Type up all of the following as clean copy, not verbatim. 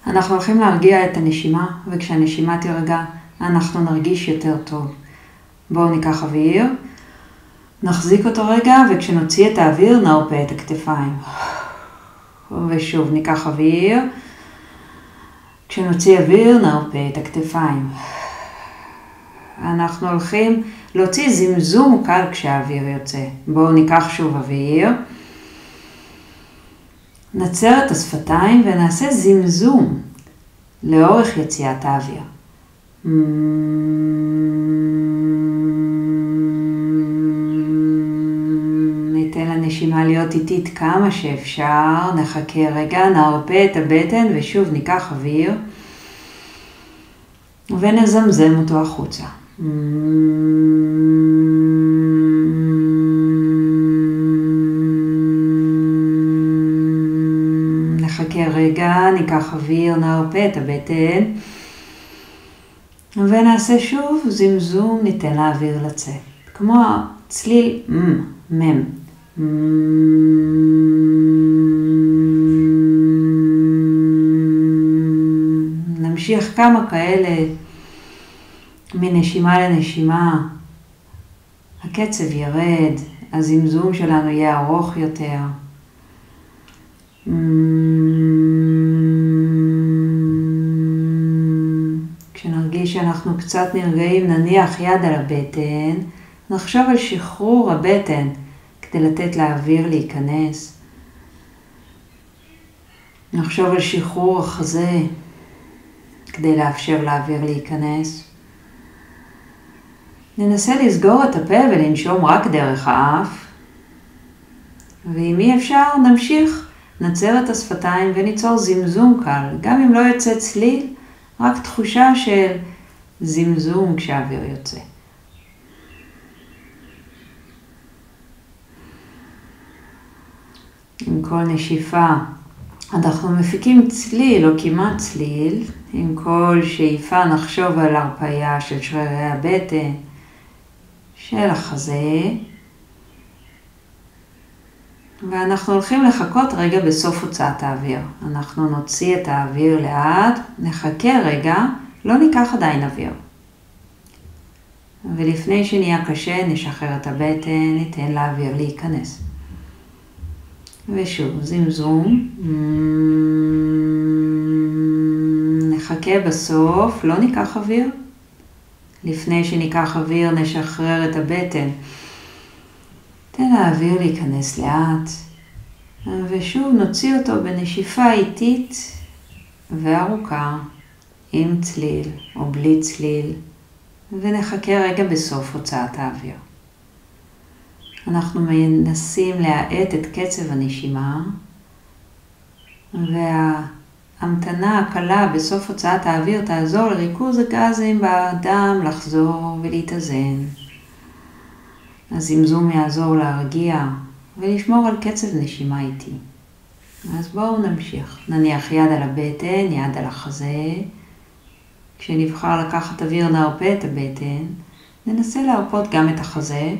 אנחנו הולכים להרגיע את הנשימה, וכשהנשימה תירגע, אנחנו נרגיש יותר טוב. בואו ניקח אוויר, נחזיק אותו רגע, וכשנוציא את האוויר נרפה את הכתפיים. ושוב ניקח אוויר, כשנוציא אוויר נרפה את הכתפיים. אנחנו הולכים להוציא זמזום קל כשהאוויר יוצא. בואו ניקח שוב אוויר, נצר את השפתיים ונעשה זמזום לאורך יציאת האוויר. ניתן לנשימה להיות איטית כמה שאפשר, נחכה רגע, נרפה את הבטן ושוב ניקח אוויר ונזמזם אותו החוצה. נחכה רגע, ניקח אוויר, נרפה את הבטן ונעשה שוב זמזום, ניתן לאוויר לצאת. כמו צליל מם. נמשיך כמה כאלה מנשימה לנשימה. הקצב ירד, הזמזום שלנו יהיה ארוך יותר. כשנרגיש שאנחנו קצת נרגעים, נניח יד על הבטן, נחשוב על שחרור הבטן כדי לתת לאוויר להיכנס. נחשוב על שחרור החזה כדי לאפשר לאוויר להיכנס. ננסה לסגור את הפה ולנשום רק דרך האף. ואם אי אפשר, נמשיך, נצר את השפתיים וניצור זמזום קל. גם אם לא יוצא צליל, רק תחושה של זמזום כשהאוויר יוצא. עם כל נשיפה אנחנו מפיקים צליל או כמעט צליל. עם כל שאיפה נחשוב על הרפאיה של שרירי הבטן, של החזה. ואנחנו הולכים לחכות רגע בסוף הוצאת האוויר. אנחנו נוציא את האוויר לאט, נחכה רגע, לא ניקח עדיין אוויר. ולפני שנהיה קשה, נשחרר את הבטן, ניתן לאוויר להיכנס. ושוב, זמזום. נחכה בסוף, לא ניקח אוויר. לפני שניקח אוויר, נשחרר את הבטן. תן לאוויר להיכנס לאט. ושוב נוציא אותו בנשיפה איטית וארוכה, עם צליל או בלי צליל. ונחכה רגע בסוף הוצאת האוויר. אנחנו מנסים להאט את קצב הנשימה, וההמתנה הקלה בסוף הוצאת האוויר תעזור לריכוז הגזים בדם לחזור ולהתאזן. הזמזום יעזור להרגיע ולשמור על קצב נשימה איטי. אז בואו נמשיך. נניח יד על הבטן, יד על החזה. כשנבחר לקחת אוויר נרפה את הבטן. ננסה להרפות גם את החזה.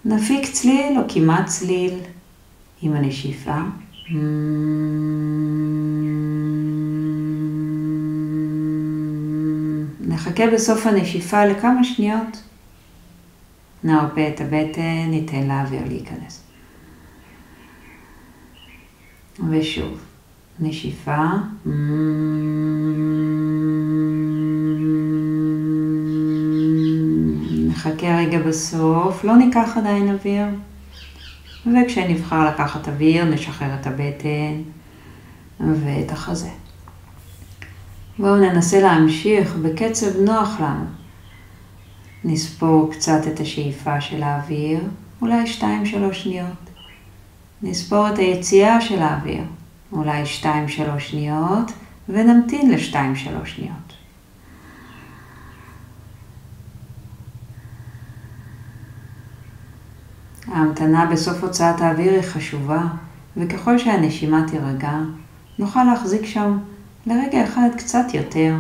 נפיק צליל או כמעט צליל עם הנשיפה. נחכה בסוף הנשיפה לכמה שניות. נרפה את הבטן, ניתן לאוויר להיכנס. ושוב, נשיפה. נחכה רגע בסוף, לא ניקח עדיין אוויר. וכשנבחר לקחת אוויר, נשחרר את הבטן ואת החזה. בואו ננסה להמשיך בקצב נוח לנו. נספור קצת את השאיפה של האוויר, אולי 2-3 שניות. נספור את היציאה של האוויר, אולי 2-3 שניות, ונמתין ל2-3 שניות. ההמתנה בסוף הוצאת האוויר היא חשובה, וככל שהנשימה תירגע, נוכל להחזיק שם לרגע אחד קצת יותר.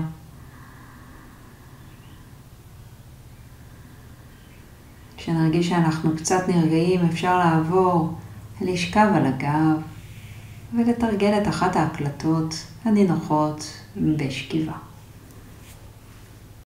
כשנרגיש שאנחנו קצת נרגעים, אפשר לעבור לשכב על הגב, ולתרגל את אחת ההקלטות הנינוחות בשכיבה.